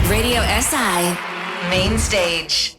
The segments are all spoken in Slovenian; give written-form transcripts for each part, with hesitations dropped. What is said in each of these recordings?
Radio SI Main Stage.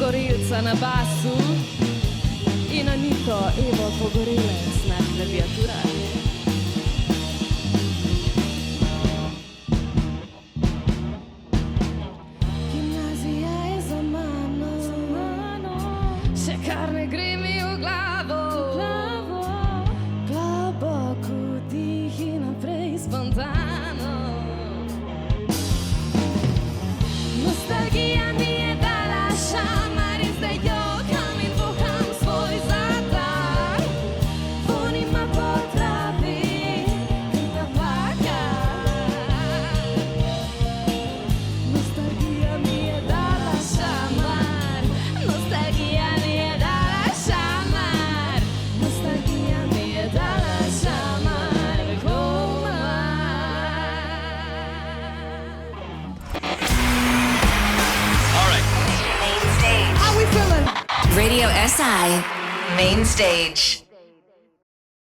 Gorilca na basu in Anito, Evo Pogorilec na klaviaturah. Gimnazija je za mano, še kar ne gre mi v glavo. Globoko dih in naprej spontano. Nostalgija mi je dala šamar. Radio SI Main Stage.